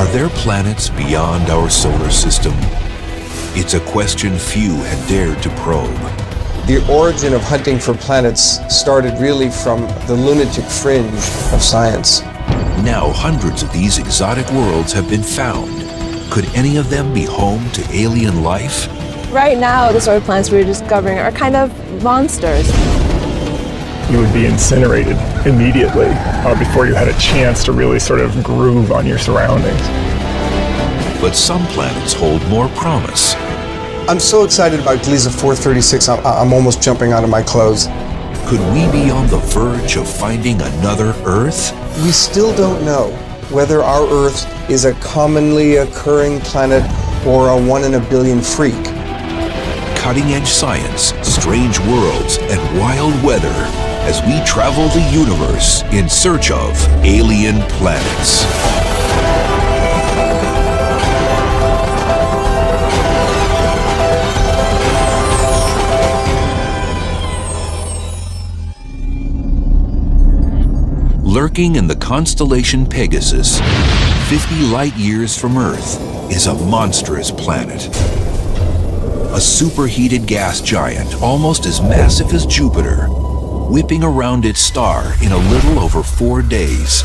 Are there planets beyond our solar system? It's a question few had dared to probe. The origin of hunting for planets started really from the lunatic fringe of science. Now hundreds of these exotic worlds have been found. Could any of them be home to alien life? Right now, the sort of planets we're discovering are kind of monsters. You would be incinerated immediately before you had a chance to really sort of groove on your surroundings. But some planets hold more promise. I'm so excited about Gliese 436, I'm almost jumping out of my clothes. Could we be on the verge of finding another Earth? We still don't know whether our Earth is a commonly occurring planet or a 1 in a billion freak. Cutting-edge science, strange worlds, and wild weather as we travel the universe in search of alien planets. Lurking in the constellation Pegasus, 50 light years from Earth, is a monstrous planet. A superheated gas giant almost as massive as Jupiter, whipping around its star in a little over 4 days.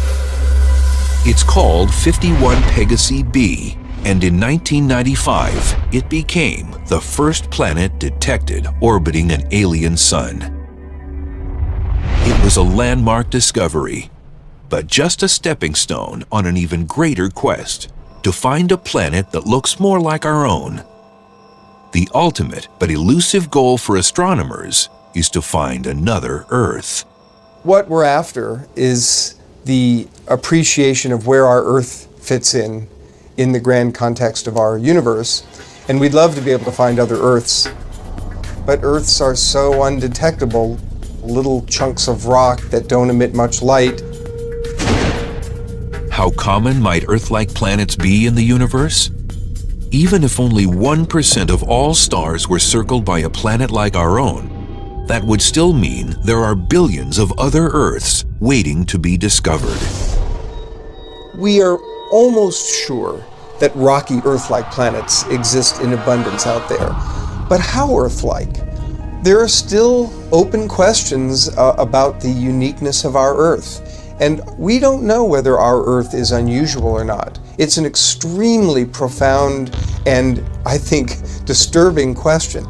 It's called 51 Pegasi b, and in 1995, it became the first planet detected orbiting an alien sun. It was a landmark discovery, but just a stepping stone on an even greater quest to find a planet that looks more like our own. The ultimate but elusive goal for astronomers is to find another Earth. What we're after is the appreciation of where our Earth fits in the grand context of our universe, and we'd love to be able to find other Earths. But Earths are so undetectable, little chunks of rock that don't emit much light. How common might Earth-like planets be in the universe? Even if only 1% of all stars were circled by a planet like our own, that would still mean there are billions of other Earths waiting to be discovered. We are almost sure that rocky Earth-like planets exist in abundance out there. But how Earth-like? There are still open questions about the uniqueness of our Earth. And we don't know whether our Earth is unusual or not. It's an extremely profound and, I think, disturbing question.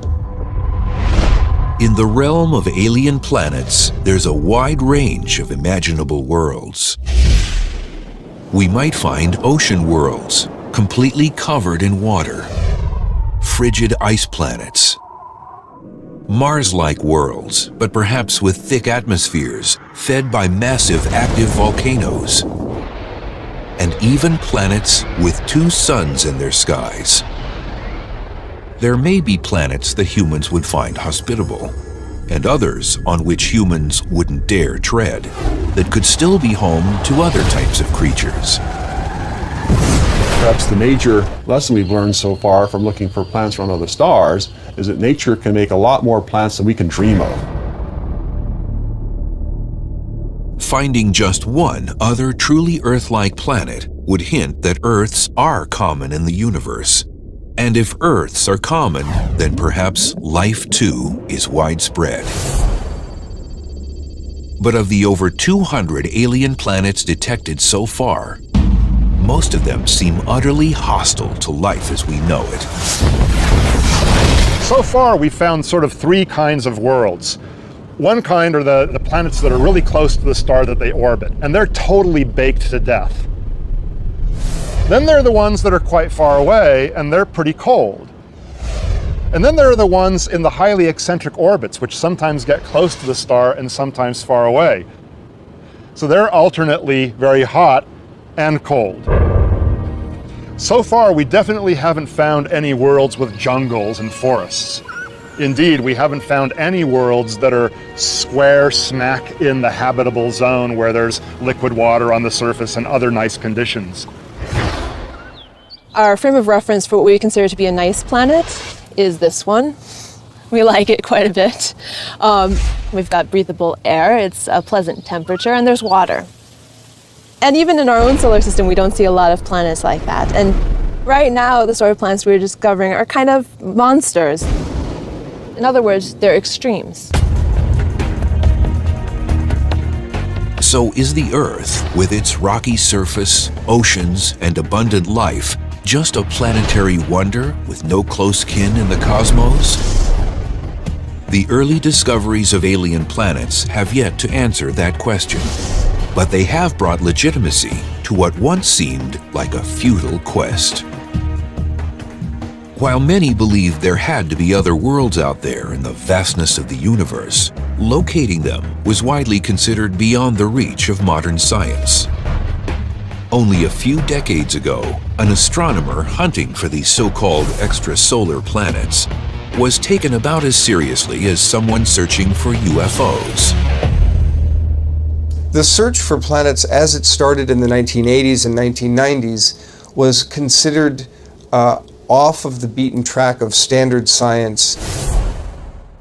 In the realm of alien planets, there's a wide range of imaginable worlds. We might find ocean worlds, completely covered in water, frigid ice planets, Mars-like worlds, but perhaps with thick atmospheres, fed by massive active volcanoes, and even planets with 2 suns in their skies. There may be planets that humans would find hospitable, and others on which humans wouldn't dare tread, that could still be home to other types of creatures. Perhaps the major lesson we've learned so far from looking for planets around other stars is that nature can make a lot more planets than we can dream of. Finding just one other truly Earth-like planet would hint that Earths are common in the universe. And if Earths are common, then perhaps life too is widespread. But of the over 200 alien planets detected so far, most of them seem utterly hostile to life as we know it. So far, we've found sort of 3 kinds of worlds. One kind are the planets that are really close to the star that they orbit, and they're totally baked to death. Then there are the ones that are quite far away, and they're pretty cold. And then there are the ones in the highly eccentric orbits, which sometimes get close to the star and sometimes far away. So they're alternately very hot and cold. So far, we definitely haven't found any worlds with jungles and forests. Indeed, we haven't found any worlds that are square smack in the habitable zone where there's liquid water on the surface and other nice conditions. Our frame of reference for what we consider to be a nice planet is this one. We like it quite a bit. We've got breathable air, it's a pleasant temperature, and there's water. And even in our own solar system, we don't see a lot of planets like that. And right now, the sort of planets we're discovering are kind of monsters. In other words, they're extremes. So is the Earth, with its rocky surface, oceans, and abundant life, just a planetary wonder with no close kin in the cosmos? The early discoveries of alien planets have yet to answer that question, but they have brought legitimacy to what once seemed like a futile quest. While many believed there had to be other worlds out there in the vastness of the universe, locating them was widely considered beyond the reach of modern science. Only a few decades ago, an astronomer hunting for these so-called extrasolar planets was taken about as seriously as someone searching for UFOs. The search for planets as it started in the 1980s and 1990s was considered off of the beaten track of standard science.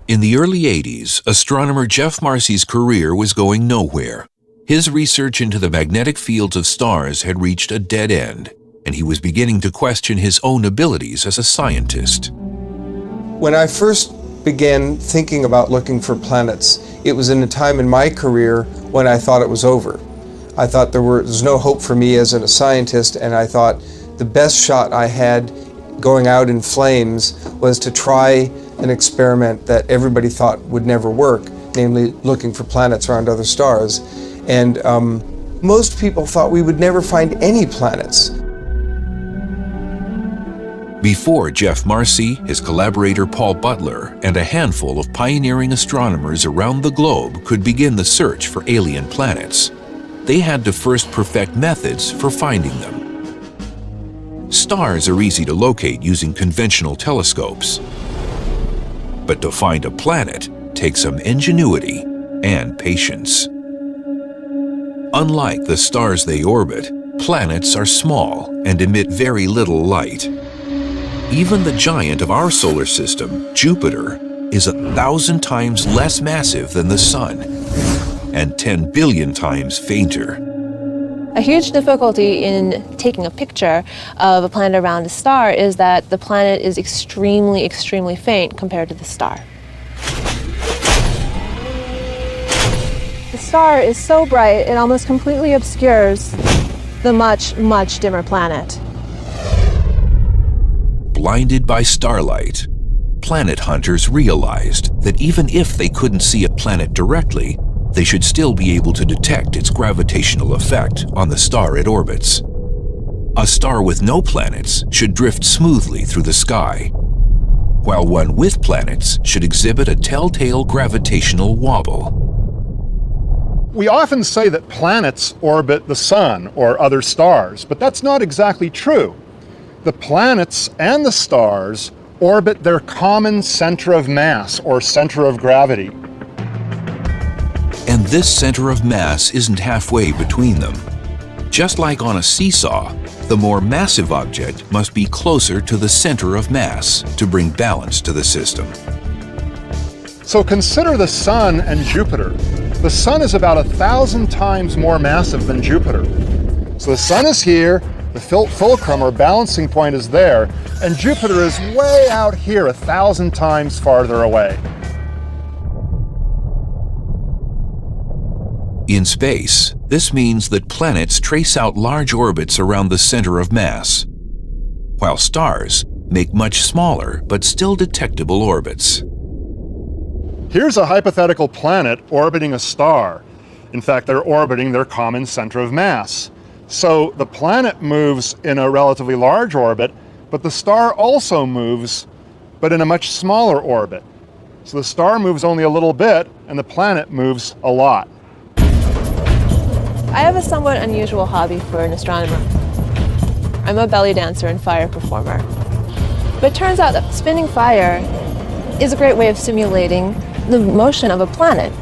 In the early 80s, astronomer Jeff Marcy's career was going nowhere. His research into the magnetic fields of stars had reached a dead end, and he was beginning to question his own abilities as a scientist. When I first began thinking about looking for planets, it was in a time in my career when I thought it was over. I thought there was no hope for me as a scientist, and I thought the best shot I had going out in flames was to try an experiment that everybody thought would never work, namely looking for planets around other stars. And most people thought we would never find any planets. Before Jeff Marcy, his collaborator Paul Butler, and a handful of pioneering astronomers around the globe could begin the search for alien planets, they had to first perfect methods for finding them. Stars are easy to locate using conventional telescopes, but to find a planet takes some ingenuity and patience. Unlike the stars they orbit, planets are small and emit very little light. Even the giant of our solar system, Jupiter, is 1,000 times less massive than the Sun and 10 billion times fainter. A huge difficulty in taking a picture of a planet around a star is that the planet is extremely, extremely faint compared to the star. The star is so bright it almost completely obscures the much, much dimmer planet. Blinded by starlight, planet hunters realized that even if they couldn't see a planet directly, they should still be able to detect its gravitational effect on the star it orbits. A star with no planets should drift smoothly through the sky, while one with planets should exhibit a telltale gravitational wobble. We often say that planets orbit the sun or other stars, but that's not exactly true. The planets and the stars orbit their common center of mass or center of gravity. And this center of mass isn't halfway between them. Just like on a seesaw, the more massive object must be closer to the center of mass to bring balance to the system. So consider the Sun and Jupiter. The Sun is about 1,000 times more massive than Jupiter. So the Sun is here, the fulcrum or balancing point is there, and Jupiter is way out here 1,000 times farther away. In space, this means that planets trace out large orbits around the center of mass, while stars make much smaller but still detectable orbits. Here's a hypothetical planet orbiting a star. In fact, they're orbiting their common center of mass. So the planet moves in a relatively large orbit, but the star also moves, but in a much smaller orbit. So the star moves only a little bit, and the planet moves a lot. I have a somewhat unusual hobby for an astronomer. I'm a belly dancer and fire performer. But it turns out that spinning fire is a great way of simulating the motion of a planet.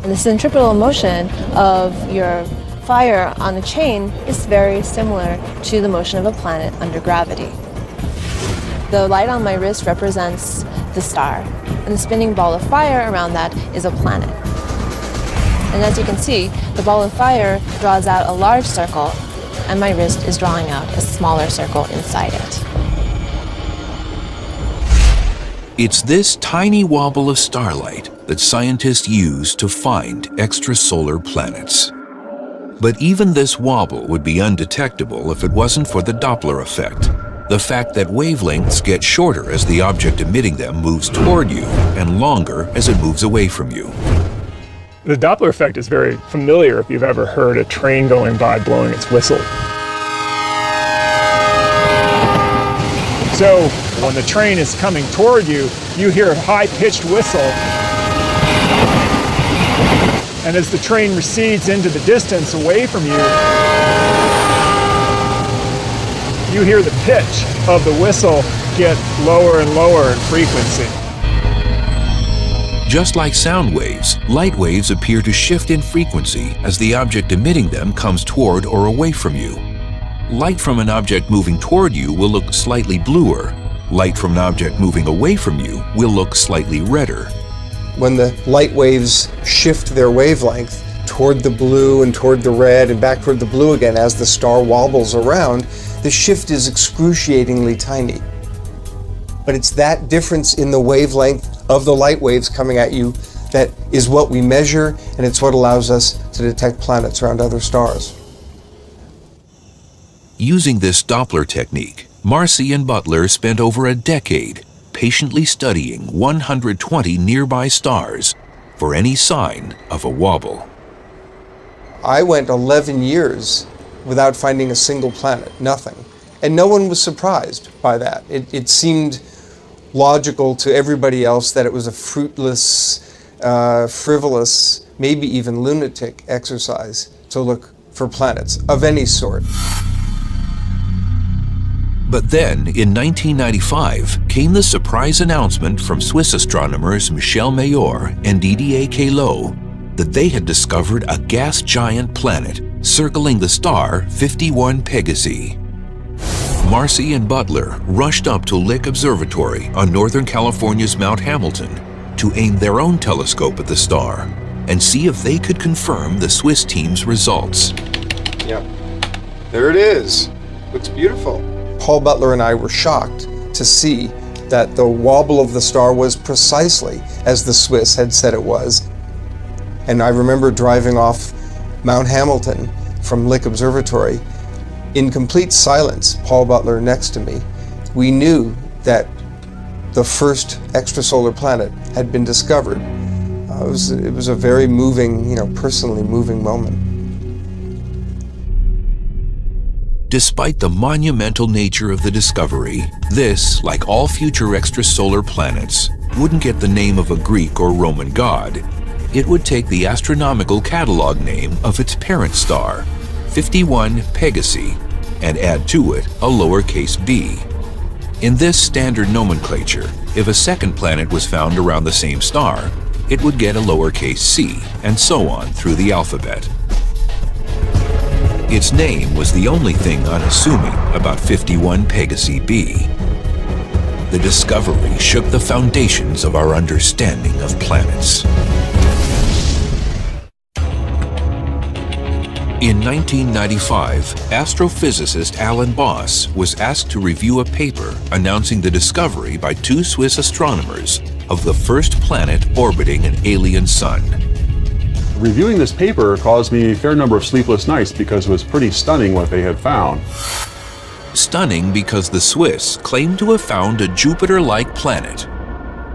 And the centripetal motion of your fire on a chain is very similar to the motion of a planet under gravity. The light on my wrist represents the star, and the spinning ball of fire around that is a planet. And as you can see, the ball of fire draws out a large circle, and my wrist is drawing out a smaller circle inside it. It's this tiny wobble of starlight that scientists use to find extrasolar planets. But even this wobble would be undetectable if it wasn't for the Doppler effect, the fact that wavelengths get shorter as the object emitting them moves toward you and longer as it moves away from you. The Doppler effect is very familiar if you've ever heard a train going by blowing its whistle. So when the train is coming toward you, you hear a high-pitched whistle. And as the train recedes into the distance away from you, you hear the pitch of the whistle get lower and lower in frequency. Just like sound waves, light waves appear to shift in frequency as the object emitting them comes toward or away from you. Light from an object moving toward you will look slightly bluer. Light from an object moving away from you will look slightly redder. When the light waves shift their wavelength toward the blue and toward the red and back toward the blue again as the star wobbles around, the shift is excruciatingly tiny. But it's that difference in the wavelength of the light waves coming at you that is what we measure, and it's what allows us to detect planets around other stars. Using this Doppler technique, Marcy and Butler spent over a decade patiently studying 120 nearby stars for any sign of a wobble. I went 11 years without finding a single planet, nothing. And no one was surprised by that. It seemed logical to everybody else that it was a fruitless, frivolous, maybe even lunatic exercise to look for planets of any sort. But then, in 1995, came the surprise announcement from Swiss astronomers Michel Mayor and Didier Queloz that they had discovered a gas giant planet circling the star 51 Pegasi. Marcy and Butler rushed up to Lick Observatory on Northern California's Mount Hamilton to aim their own telescope at the star and see if they could confirm the Swiss team's results. Yep, there it is. Looks beautiful. Paul Butler and I were shocked to see that the wobble of the star was precisely as the Swiss had said it was. And I remember driving off Mount Hamilton from Lick Observatory in complete silence, Paul Butler next to me. We knew that the first extrasolar planet had been discovered. It was a very moving, personally moving moment. Despite the monumental nature of the discovery, this, like all future extrasolar planets, wouldn't get the name of a Greek or Roman god. It would take the astronomical catalog name of its parent star, 51 Pegasi, and add to it a lowercase b. In this standard nomenclature, if a second planet was found around the same star, it would get a lowercase c, and so on through the alphabet. Its name was the only thing unassuming about 51 Pegasi b. The discovery shook the foundations of our understanding of planets. In 1995, astrophysicist Alan Boss was asked to review a paper announcing the discovery by two Swiss astronomers of the first planet orbiting an alien sun. Reviewing this paper caused me a fair number of sleepless nights because it was pretty stunning what they had found. Stunning because the Swiss claimed to have found a Jupiter-like planet.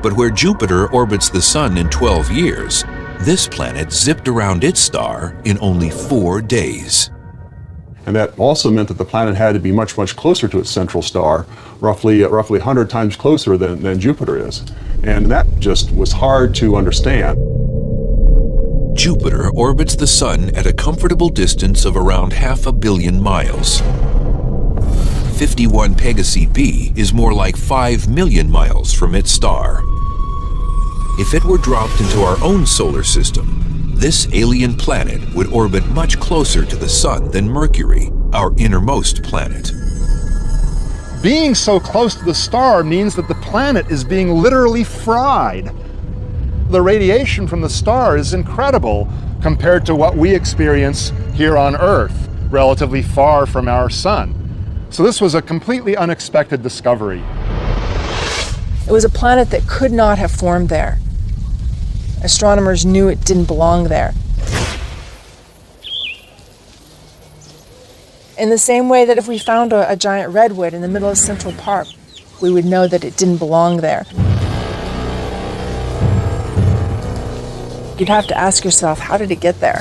But where Jupiter orbits the sun in 12 years, this planet zipped around its star in only 4 days. And that also meant that the planet had to be much, much closer to its central star, roughly 100 times closer than Jupiter is. And that just was hard to understand. Jupiter orbits the sun at a comfortable distance of around 500 million miles. 51 Pegasi b is more like 5 million miles from its star. If it were dropped into our own solar system, this alien planet would orbit much closer to the sun than Mercury, our innermost planet. Being so close to the star means that the planet is being literally fried. The radiation from the star is incredible compared to what we experience here on Earth, relatively far from our sun. So this was a completely unexpected discovery. It was a planet that could not have formed there. Astronomers knew it didn't belong there. In the same way that if we found a giant redwood in the middle of Central Park, we would know that it didn't belong there. You'd have to ask yourself, how did it get there?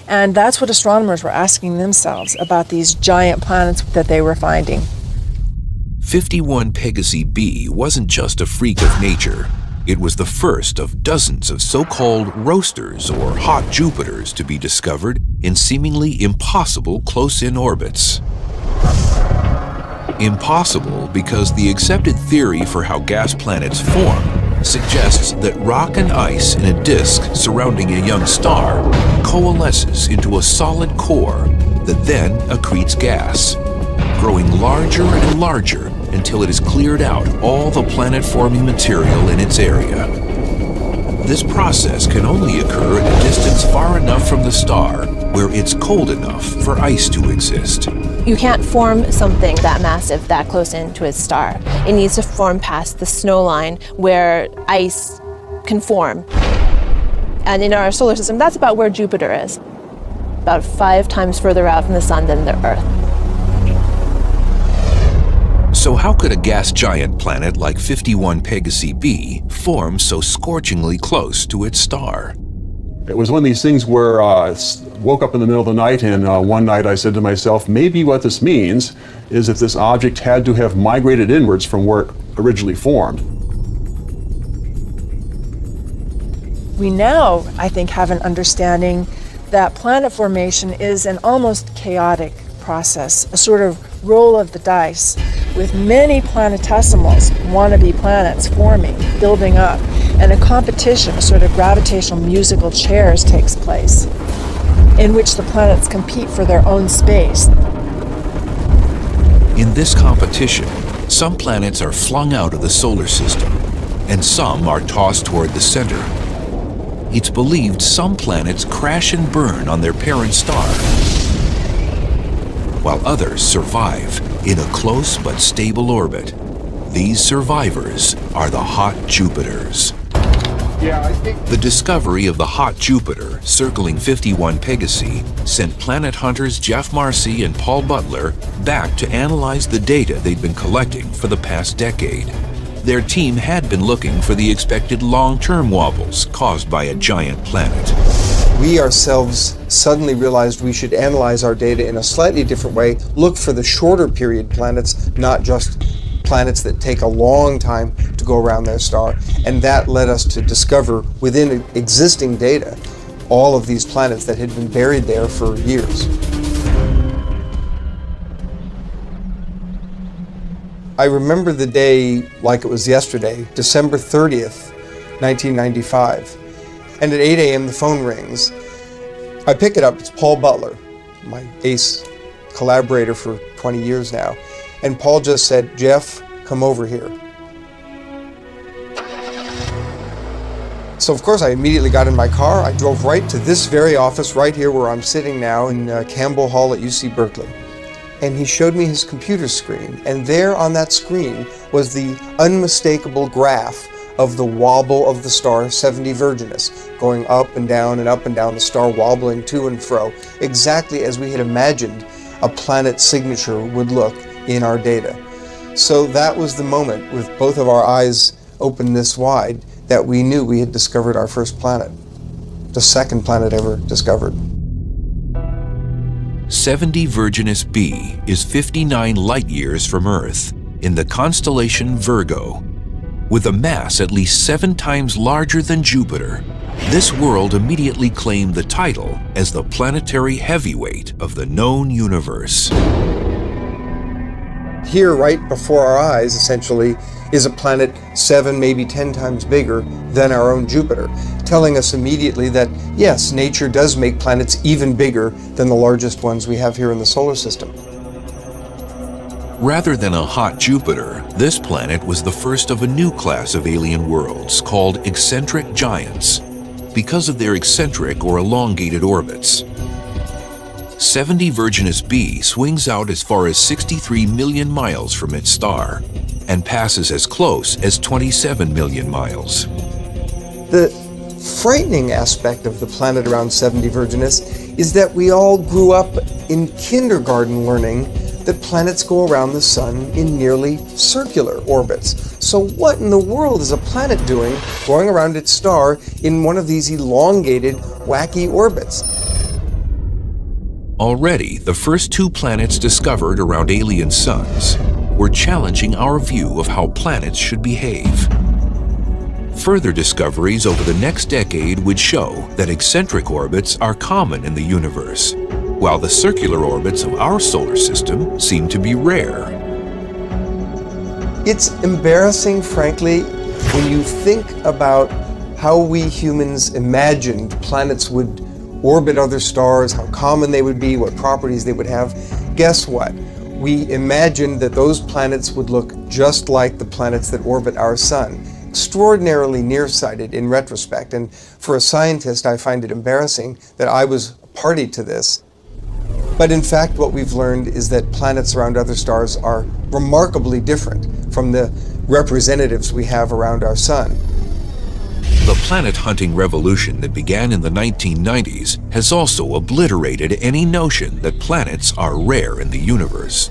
And that's what astronomers were asking themselves about these giant planets that they were finding. 51 Pegasi b wasn't just a freak of nature. It was the first of dozens of so-called roasters or hot Jupiters to be discovered in seemingly impossible close-in orbits. Impossible because the accepted theory for how gas planets form suggests that rock and ice in a disk surrounding a young star coalesces into a solid core that then accretes gas, growing larger and larger until it has cleared out all the planet-forming material in its area. This process can only occur at a distance far enough from the star where it's cold enough for ice to exist. You can't form something that massive that close into its star. It needs to form past the snow line where ice can form. And in our solar system, that's about where Jupiter is, about 5 times further out from the sun than the Earth. So how could a gas giant planet like 51 Pegasi b form so scorchingly close to its star? It was one of these things where I woke up in the middle of the night, and one night I said to myself, maybe what this means is that this object had to have migrated inwards from where it originally formed. We now, I think, have an understanding that planet formation is an almost chaotic process, a sort of roll of the dice, with many planetesimals, wannabe planets, forming, building up, and a competition, a sort of gravitational musical chairs takes place, in which the planets compete for their own space. In this competition, some planets are flung out of the solar system, and some are tossed toward the center. It's believed some planets crash and burn on their parent star, while others survive in a close but stable orbit. These survivors are the hot Jupiters. The discovery of the hot Jupiter circling 51 Pegasi sent planet hunters Jeff Marcy and Paul Butler back to analyze the data they'd been collecting for the past decade. Their team had been looking for the expected long-term wobbles caused by a giant planet. We ourselves suddenly realized we should analyze our data in a slightly different way, look for the shorter period planets, not just planets that take a long time to go around their star, and that led us to discover within existing data all of these planets that had been buried there for years. I remember the day like it was yesterday, December 30th, 1995. And at 8 a.m. the phone rings. I pick it up, it's Paul Butler, my ace collaborator for 20 years now. And Paul just said, "Jeff, come over here." So of course I immediately got in my car. I drove right to this very office right here where I'm sitting now in Campbell Hall at UC Berkeley. And he showed me his computer screen. And there on that screen was the unmistakable graph of the wobble of the star 70 Virginis, going up and down the star, wobbling to and fro, exactly as we had imagined a planet signature would look in our data. So that was the moment, with both of our eyes open this wide, that we knew we had discovered our first planet, the second planet ever discovered. 70 Virginis b is 59 light-years from Earth in the constellation Virgo. With a mass at least 7 times larger than Jupiter, this world immediately claimed the title as the planetary heavyweight of the known universe. Here, right before our eyes, essentially, is a planet 7, maybe 10 times bigger than our own Jupiter, telling us immediately that, yes, nature does make planets even bigger than the largest ones we have here in the solar system. Rather than a hot Jupiter, this planet was the first of a new class of alien worlds called eccentric giants. because of their eccentric or elongated orbits. 70 Virginis B swings out as far as 63 million miles from its star and passes as close as 27 million miles. The frightening aspect of the planet around 70 Virginis is that we all grew up in kindergarten learning that planets go around the sun in nearly circular orbits. So what in the world is a planet doing going around its star in one of these elongated, wacky orbits? Already, the first 2 planets discovered around alien suns were challenging our view of how planets should behave. Further discoveries over the next decade would show that eccentric orbits are common in the universe, while the circular orbits of our solar system seem to be rare. It's embarrassing, frankly, when you think about how we humans imagined planets would orbit other stars, how common they would be, what properties they would have. Guess what? We imagined that those planets would look just like the planets that orbit our sun. Extraordinarily nearsighted in retrospect, and for a scientist, I find it embarrassing that I was party to this. But in fact, what we've learned is that planets around other stars are remarkably different from the representatives we have around our sun. The planet hunting revolution that began in the 1990s has also obliterated any notion that planets are rare in the universe.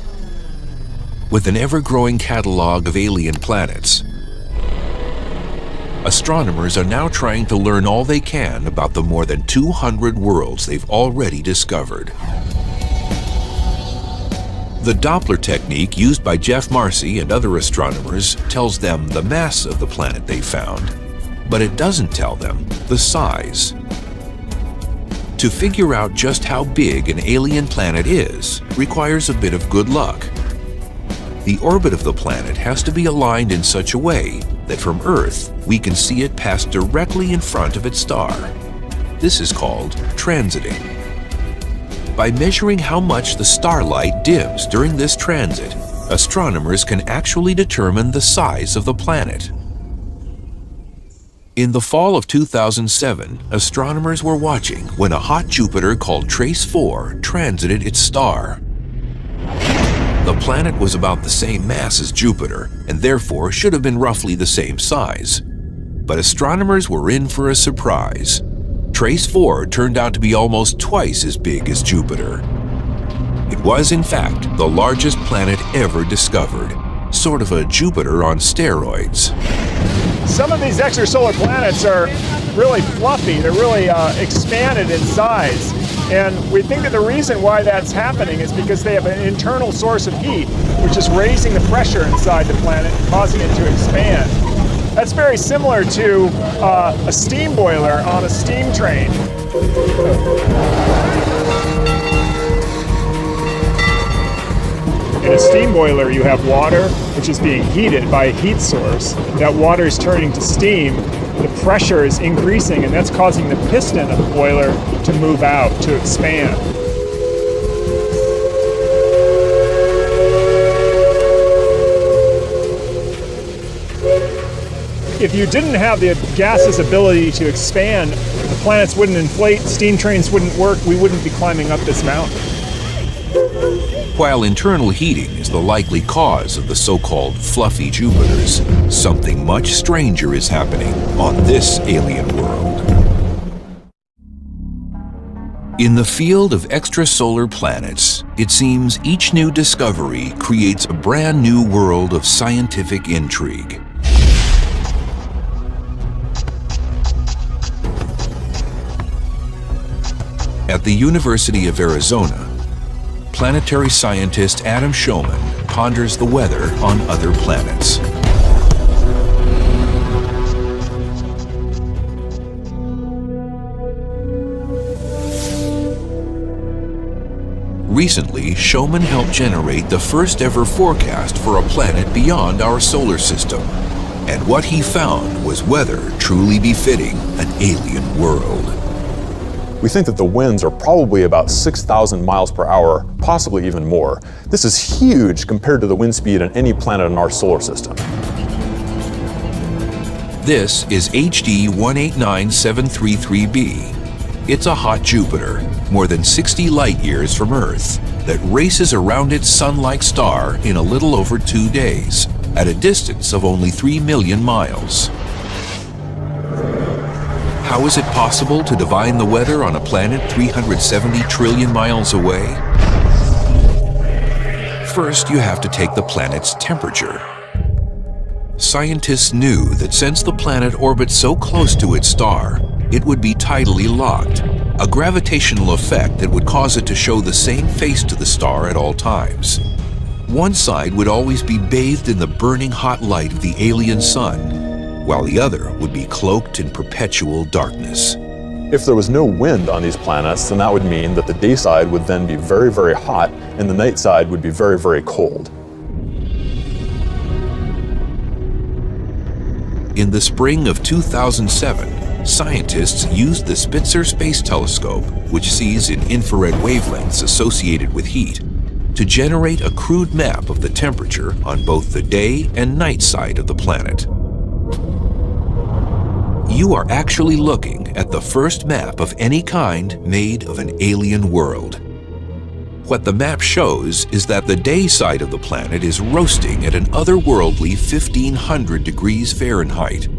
With an ever-growing catalog of alien planets, astronomers are now trying to learn all they can about the more than 200 worlds they've already discovered. The Doppler technique used by Jeff Marcy and other astronomers tells them the mass of the planet they found, but it doesn't tell them the size. To figure out just how big an alien planet is requires a bit of good luck. The orbit of the planet has to be aligned in such a way that from Earth we can see it pass directly in front of its star. This is called transiting. By measuring how much the starlight dims during this transit, astronomers can actually determine the size of the planet. In the fall of 2007, astronomers were watching when a hot Jupiter called Trace 4 transited its star. The planet was about the same mass as Jupiter and therefore should have been roughly the same size. But astronomers were in for a surprise. Trace 4 turned out to be almost twice as big as Jupiter. It was, in fact, the largest planet ever discovered, sort of a Jupiter on steroids. Some of these extrasolar planets are really fluffy. They're really expanded in size. And we think that the reason why that's happening is because they have an internal source of heat, which is raising the pressure inside the planet and causing it to expand. That's very similar to a steam boiler on a steam train. In a steam boiler, you have water which is being heated by a heat source. That water is turning to steam, the pressure is increasing, and that's causing the piston of the boiler to move out, to expand. If you didn't have the gas's ability to expand, the planets wouldn't inflate, steam trains wouldn't work, we wouldn't be climbing up this mountain. While internal heating is the likely cause of the so-called fluffy Jupiters, something much stranger is happening on this alien world. In the field of extrasolar planets, it seems each new discovery creates a brand new world of scientific intrigue. At the University of Arizona, planetary scientist Adam Schoeman ponders the weather on other planets. Recently, Schoeman helped generate the first ever forecast for a planet beyond our solar system. And what he found was weather truly befitting an alien world. We think that the winds are probably about 6,000 miles per hour, possibly even more. This is huge compared to the wind speed on any planet in our solar system. This is HD 189733b. It's a hot Jupiter, more than 60 light-years from Earth, that races around its sun-like star in a little over 2 days, at a distance of only 3 million miles. How is it possible to divine the weather on a planet 370 trillion miles away? First, you have to take the planet's temperature. Scientists knew that since the planet orbits so close to its star, it would be tidally locked, a gravitational effect that would cause it to show the same face to the star at all times. One side would always be bathed in the burning hot light of the alien sun, while the other would be cloaked in perpetual darkness. If there was no wind on these planets, then that would mean that the day side would then be very, very hot and the night side would be very, very cold. In the spring of 2007, scientists used the Spitzer Space Telescope, which sees in infrared wavelengths associated with heat, to generate a crude map of the temperature on both the day and night side of the planet. You are actually looking at the first map of any kind made of an alien world. What the map shows is that the day side of the planet is roasting at an otherworldly 1500 degrees Fahrenheit.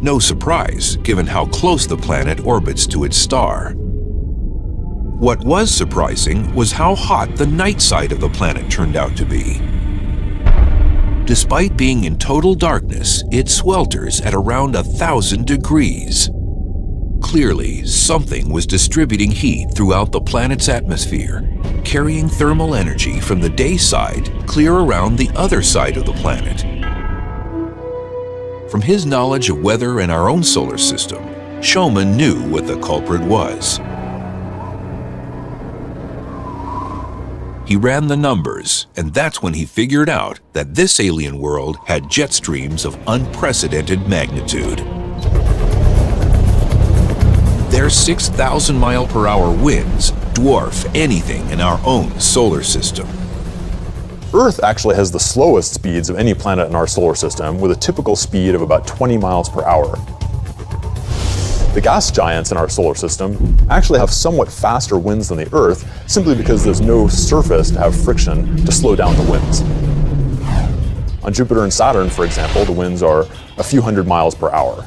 No surprise, given how close the planet orbits to its star. What was surprising was how hot the night side of the planet turned out to be. Despite being in total darkness, it swelters at around 1,000 degrees. Clearly, something was distributing heat throughout the planet's atmosphere, carrying thermal energy from the day side clear around the other side of the planet. From his knowledge of weather in our own solar system, Showman knew what the culprit was. He ran the numbers, and that's when he figured out that this alien world had jet streams of unprecedented magnitude. Their 6,000-mile-per-hour winds dwarf anything in our own solar system. Earth actually has the slowest speeds of any planet in our solar system, with a typical speed of about 20 miles per hour. The gas giants in our solar system actually have somewhat faster winds than the Earth, simply because there's no surface to have friction to slow down the winds. On Jupiter and Saturn, for example, the winds are a few hundred miles per hour.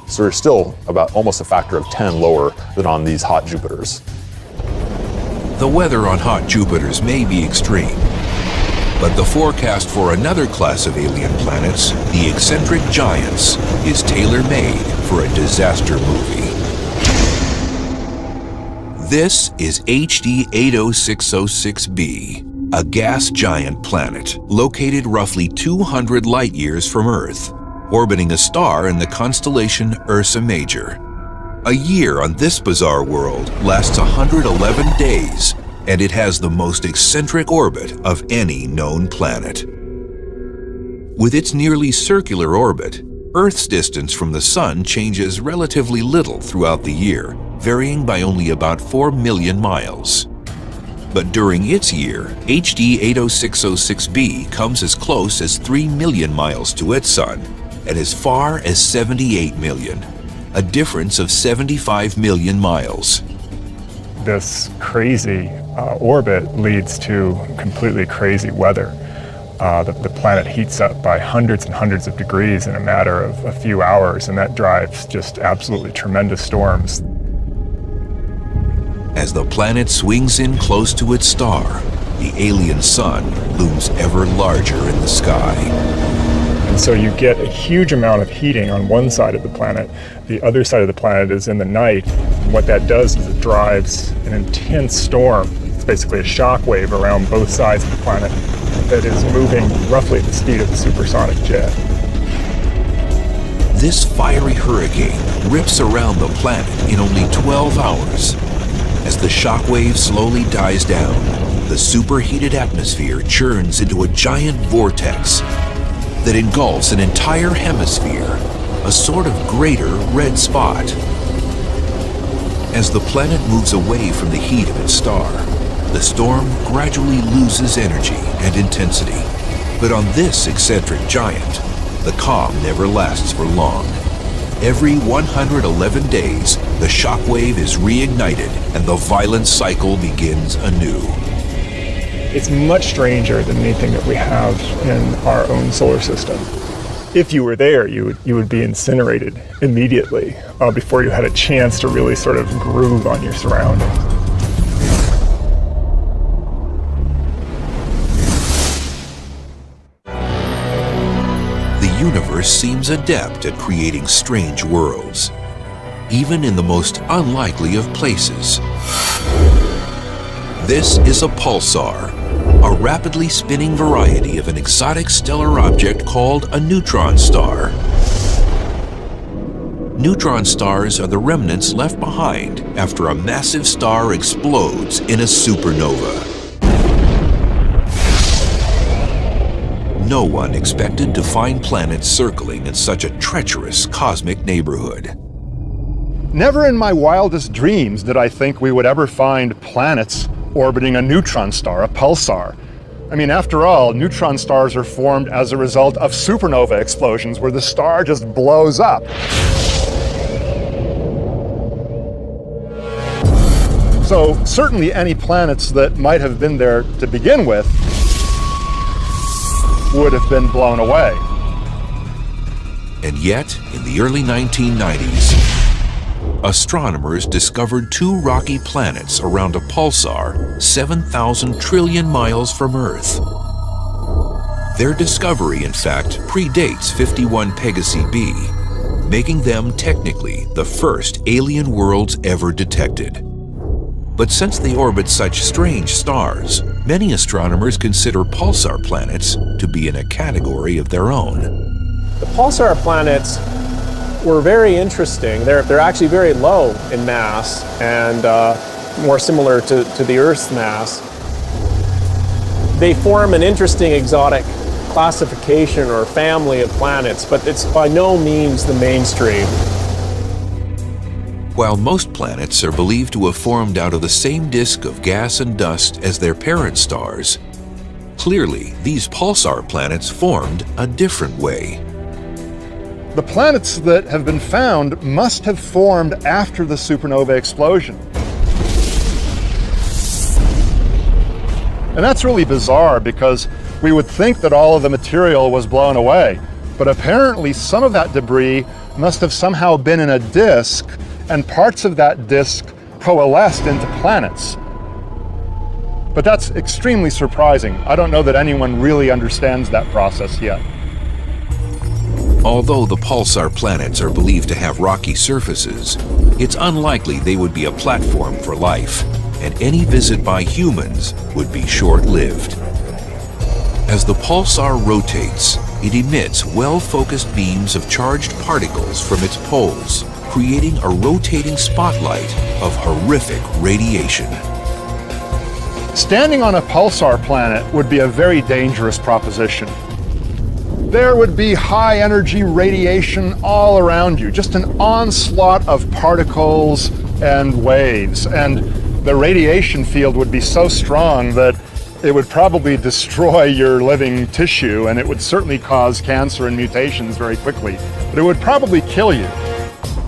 So they're still about almost a factor of 10 lower than on these hot Jupiters. The weather on hot Jupiters may be extreme, but the forecast for another class of alien planets, the eccentric giants, is tailor-made for a disaster movie. This is HD 80606b, a gas giant planet located roughly 200 light-years from Earth, orbiting a star in the constellation Ursa Major. A year on this bizarre world lasts 111 days, and it has the most eccentric orbit of any known planet. With its nearly circular orbit, Earth's distance from the Sun changes relatively little throughout the year, varying by only about 4 million miles. But during its year, HD 80606b comes as close as 3 million miles to its Sun, and as far as 78 million, a difference of 75 million miles. This crazy orbit leads to completely crazy weather. The planet heats up by hundreds and hundreds of degrees in a matter of a few hours, and that drives just absolutely tremendous storms. As the planet swings in close to its star, the alien sun looms ever larger in the sky. And so you get a huge amount of heating on one side of the planet. The other side of the planet is in the night. And what that does is it drives an intense storm. It's basically a shock wave around both sides of the planet that is moving roughly at the speed of a supersonic jet. This fiery hurricane rips around the planet in only 12 hours. As the shock wave slowly dies down, the superheated atmosphere churns into a giant vortex that engulfs an entire hemisphere, a sort of greater red spot. As the planet moves away from the heat of its star, the storm gradually loses energy and intensity. But on this eccentric giant, the calm never lasts for long. Every 111 days, the shockwave is reignited and the violent cycle begins anew. It's much stranger than anything that we have in our own solar system. If you were there, you would be incinerated immediately before you had a chance to really sort of groove on your surroundings. The universe seems adept at creating strange worlds, even in the most unlikely of places. This is a pulsar, a rapidly spinning variety of an exotic stellar object called a neutron star. Neutron stars are the remnants left behind after a massive star explodes in a supernova. No one expected to find planets circling in such a treacherous cosmic neighborhood. Never in my wildest dreams did I think we would ever find planets orbiting a neutron star, a pulsar. I mean, after all, neutron stars are formed as a result of supernova explosions where the star just blows up. So certainly any planets that might have been there to begin with would have been blown away. And yet, in the early 1990s, astronomers discovered two rocky planets around a pulsar 7,000 trillion miles from Earth. Their discovery, in fact, predates 51 Pegasi b, making them technically the first alien worlds ever detected. But since they orbit such strange stars, many astronomers consider pulsar planets to be in a category of their own. The pulsar planets were very interesting. They're actually very low in mass and more similar to the Earth's mass. They form an interesting exotic classification or family of planets, but it's by no means the mainstream. While most planets are believed to have formed out of the same disk of gas and dust as their parent stars, clearly these pulsar planets formed a different way. The planets that have been found must have formed after the supernova explosion. And that's really bizarre because we would think that all of the material was blown away, but apparently some of that debris must have somehow been in a disk, and parts of that disk coalesced into planets. But that's extremely surprising. I don't know that anyone really understands that process yet. Although the pulsar planets are believed to have rocky surfaces, it's unlikely they would be a platform for life, and any visit by humans would be short-lived. As the pulsar rotates, it emits well-focused beams of charged particles from its poles, creating a rotating spotlight of horrific radiation. Standing on a pulsar planet would be a very dangerous proposition. There would be high energy radiation all around you, just an onslaught of particles and waves. And the radiation field would be so strong that it would probably destroy your living tissue, and it would certainly cause cancer and mutations very quickly. But it would probably kill you.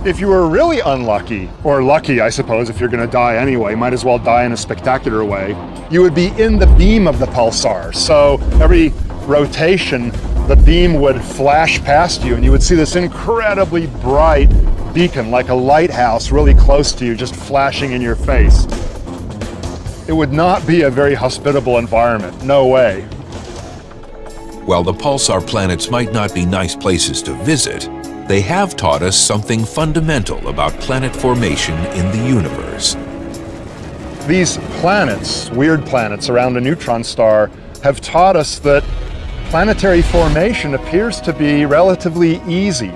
If you were really unlucky, or lucky, I suppose, if you're going to die anyway, might as well die in a spectacular way, you would be in the beam of the pulsar. So every rotation, the beam would flash past you, and you would see this incredibly bright beacon, like a lighthouse really close to you, just flashing in your face. It would not be a very hospitable environment, no way. While the pulsar planets might not be nice places to visit, they have taught us something fundamental about planet formation in the universe. These planets, weird planets around a neutron star, have taught us that planetary formation appears to be relatively easy.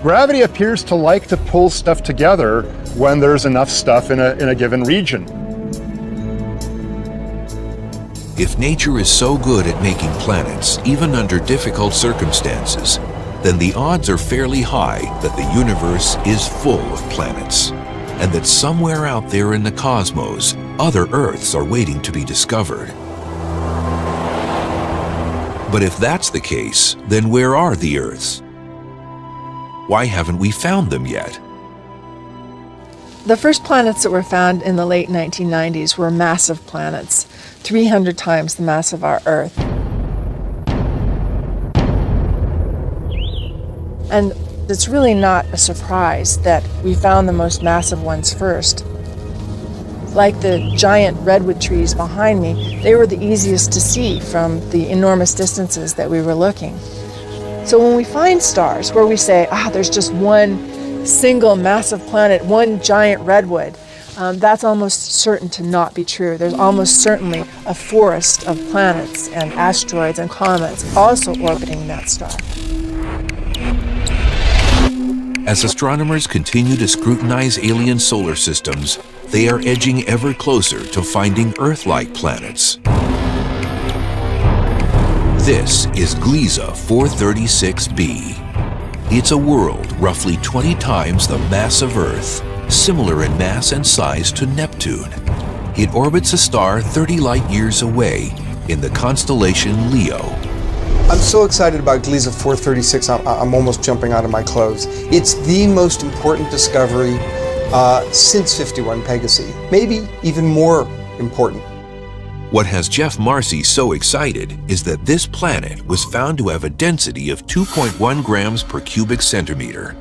Gravity appears to like to pull stuff together when there's enough stuff in a given region. If nature is so good at making planets, even under difficult circumstances, then the odds are fairly high that the universe is full of planets, and that somewhere out there in the cosmos, other Earths are waiting to be discovered. But if that's the case, then where are the Earths? Why haven't we found them yet? The first planets that were found in the late 1990s were massive planets, 300 times the mass of our Earth. And it's really not a surprise that we found the most massive ones first. Like the giant redwood trees behind me, they were the easiest to see from the enormous distances that we were looking. So when we find stars where we say, there's just one single massive planet, one giant redwood, that's almost certain to not be true. There's almost certainly a forest of planets and asteroids and comets also orbiting that star. As astronomers continue to scrutinize alien solar systems, they are edging ever closer to finding Earth-like planets. This is Gliese 436b. It's a world roughly 20 times the mass of Earth, similar in mass and size to Neptune. It orbits a star 30 light-years away in the constellation Leo. I'm so excited about Gliese 436, I'm almost jumping out of my clothes. It's the most important discovery since 51 Pegasi, maybe even more important. What has Jeff Marcy so excited is that this planet was found to have a density of 2.1 grams per cubic centimeter.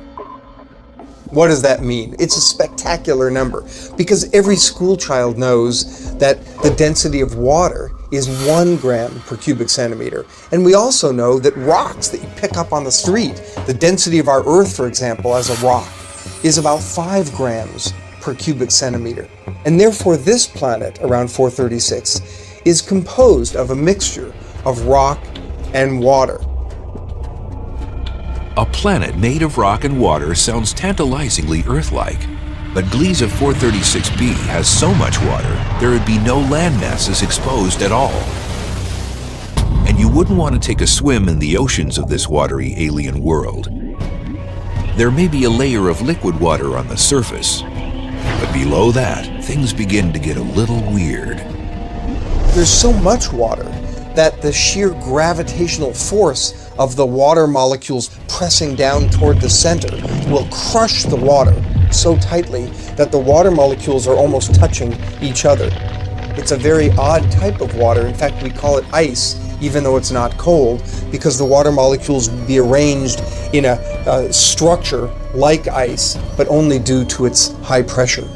What does that mean? It's a spectacular number because every school child knows that the density of water is 1 gram per cubic centimeter. And we also know that rocks that you pick up on the street, the density of our Earth, for example, as a rock, is about 5 grams per cubic centimeter. And therefore this planet, around 436, is composed of a mixture of rock and water. A planet made of rock and water sounds tantalizingly Earth-like, but Gliese 436b has so much water there would be no land masses exposed at all. And you wouldn't want to take a swim in the oceans of this watery alien world. There may be a layer of liquid water on the surface, but below that, things begin to get a little weird. There's so much water that the sheer gravitational force of the water molecules pressing down toward the center will crush the water so tightly that the water molecules are almost touching each other. It's a very odd type of water. In fact, we call it ice, even though it's not cold, because the water molecules will be arranged in a structure like ice, but only due to its high pressure.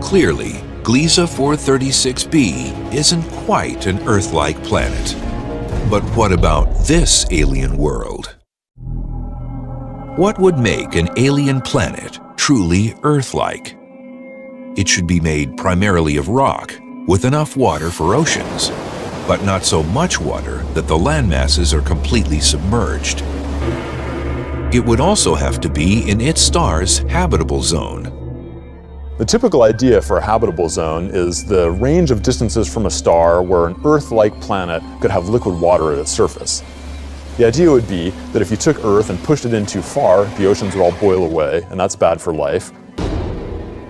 Clearly, Gliese 436b isn't quite an Earth-like planet. But what about this alien world? What would make an alien planet truly Earth-like? It should be made primarily of rock, with enough water for oceans, but not so much water that the land masses are completely submerged. It would also have to be in its star's habitable zone. The typical idea for a habitable zone is the range of distances from a star where an Earth-like planet could have liquid water at its surface. The idea would be that if you took Earth and pushed it in too far, the oceans would all boil away, and that's bad for life.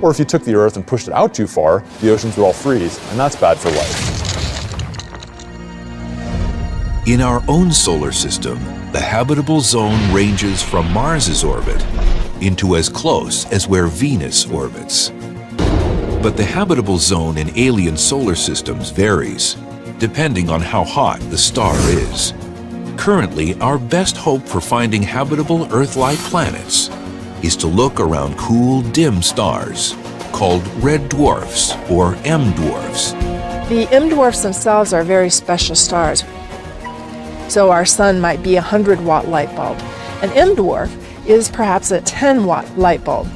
Or if you took the Earth and pushed it out too far, the oceans would all freeze, and that's bad for life. In our own solar system, the habitable zone ranges from Mars's orbit into as close as where Venus orbits. But the habitable zone in alien solar systems varies, depending on how hot the star is. Currently, our best hope for finding habitable Earth-like planets is to look around cool, dim stars called red dwarfs or M dwarfs. The M dwarfs themselves are very special stars. So our sun might be a 100-watt light bulb. An M dwarf is perhaps a 10-watt light bulb.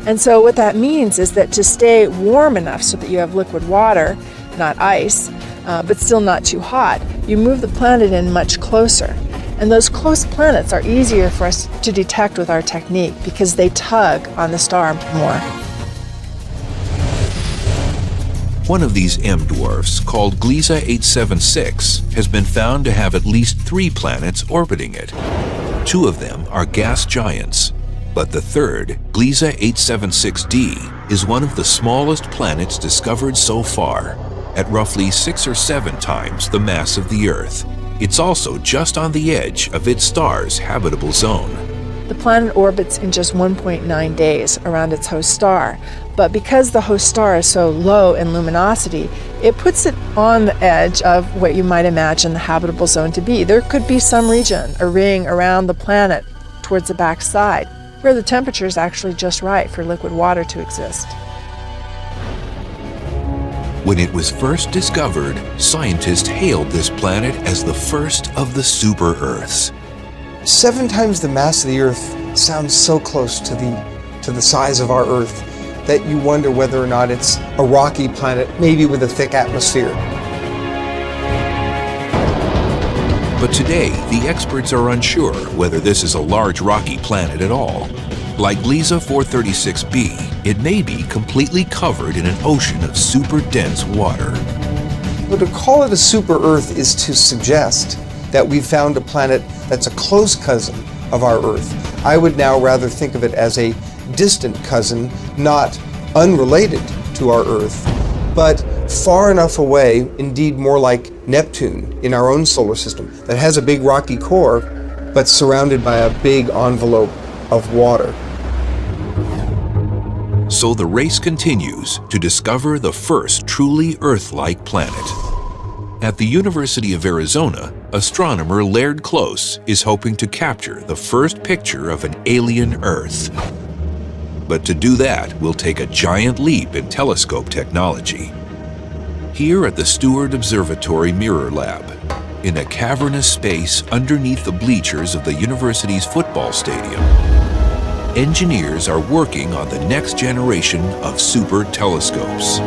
And so what that means is that to stay warm enough so that you have liquid water, not ice, but still not too hot, you move the planet in much closer. And those close planets are easier for us to detect with our technique because they tug on the star more. One of these M dwarfs, called Gliese 876, has been found to have at least 3 planets orbiting it. 2 of them are gas giants, but the third, Gliese 876d, is one of the smallest planets discovered so far, at roughly 6 or 7 times the mass of the Earth. It's also just on the edge of its star's habitable zone. The planet orbits in just 1.9 days around its host star, but because the host star is so low in luminosity, it puts it on the edge of what you might imagine the habitable zone to be. There could be some region, a ring around the planet towards the back side, where the temperature is actually just right for liquid water to exist. When it was first discovered, scientists hailed this planet as the first of the super-Earths. 7 times the mass of the Earth sounds so close to the size of our Earth that you wonder whether or not it's a rocky planet, maybe with a thick atmosphere. But today, the experts are unsure whether this is a large rocky planet at all. Like Gliese 436b, it may be completely covered in an ocean of super dense water. But to call it a super-Earth is to suggest that we've found a planet that's a close cousin of our Earth. I would now rather think of it as a distant cousin, not unrelated to our Earth, but far enough away, indeed more like Neptune in our own solar system, that has a big rocky core, but surrounded by a big envelope of water. So the race continues to discover the first truly Earth-like planet. At the University of Arizona, astronomer Laird Close is hoping to capture the first picture of an alien Earth. But to do that will take a giant leap in telescope technology. Here at the Steward Observatory Mirror Lab, in a cavernous space underneath the bleachers of the university's football stadium, engineers are working on the next generation of super telescopes.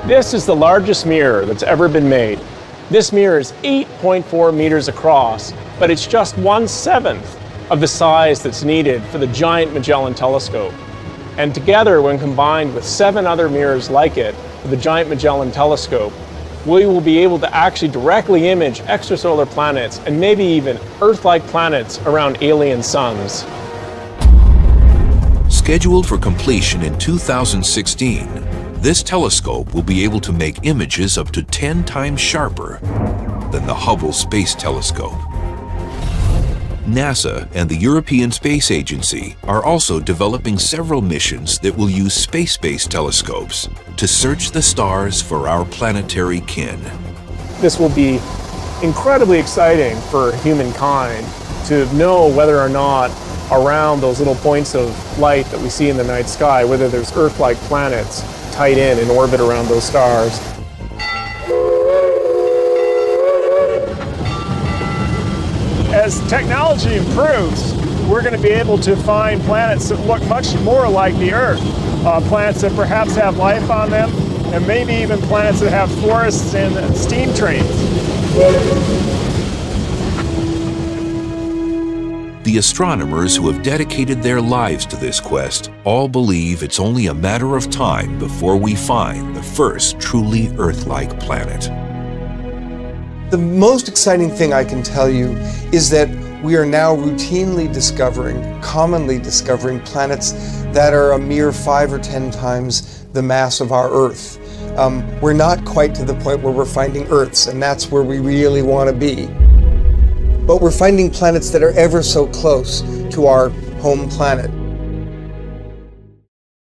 This is the largest mirror that's ever been made. This mirror is 8.4 meters across, but it's just 1/7 of the size that's needed for the giant Magellan telescope. And together, when combined with 7 other mirrors like it for the giant Magellan telescope, we will be able to actually directly image extrasolar planets and maybe even Earth-like planets around alien suns. Scheduled for completion in 2016, this telescope will be able to make images up to 10 times sharper than the Hubble Space Telescope. NASA and the European Space Agency are also developing several missions that will use space-based telescopes to search the stars for our planetary kin. This will be incredibly exciting for humankind to know whether or not around those little points of light that we see in the night sky, whether there's Earth-like planets tied in orbit around those stars. As technology improves, we're going to be able to find planets that look much more like the Earth. Planets that perhaps have life on them, and maybe even planets that have forests and steam trains. The astronomers who have dedicated their lives to this quest all believe it's only a matter of time before we find the first truly Earth-like planet. The most exciting thing I can tell you is that we are now routinely commonly discovering planets that are a mere 5 or 10 times the mass of our Earth. We're not quite to the point where we're finding Earths, and that's where we really want to be. But we're finding planets that are ever so close to our home planet.